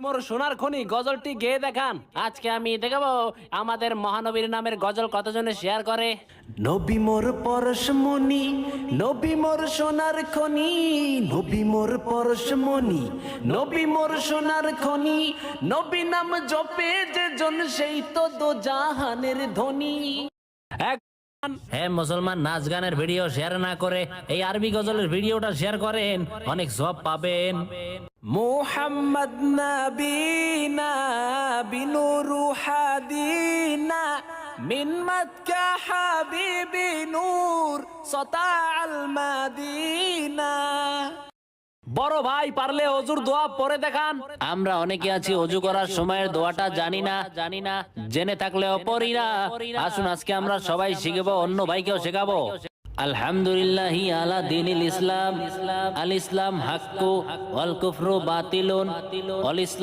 মোর সোনার খনি গজলটি গেয়ে দেখান। আজকে আমি দেখাবো আমাদের মহানবীর নামের গজল কতজনে শেয়ার করে। নবী মোর পরশমণি, নবী মোর সোনার খনি, নবী মোর পরশমণি, নবী মোর সোনার খনি, নবী নাম জপে যে জন সেই তো দো জাহানের ধনী। হ্যাঁ মুসলমান, নাচ গানের ভিডিও শেয়ার না করে এই আরবি গজলের ভিডিওটা শেয়ার করেন, অনেক সওয়াব পাবেন। মুহাম্মদ নবীনা বিনুরু হাদিনা মিন মক্কা হাবিবি নূর সাতাআল মাদিনা। বড় ভাই পারলে অজুর দোয়া পড়ে দেখান। আমরা অনেকে আছি অজু করার সময়ের দোয়াটা জানি না, জেনে থাকলেও পড়ি না। আসুন আজকে আমরা সবাই শিখবো, অন্য ভাইকেও শেখাবো। আলহামদুলিল্লাহি আলা দীনিল ইসলাম, আল ইসলাম হাক্কু ওয়াল কুফরু বাতিলুন, ওয়াল ইসলাম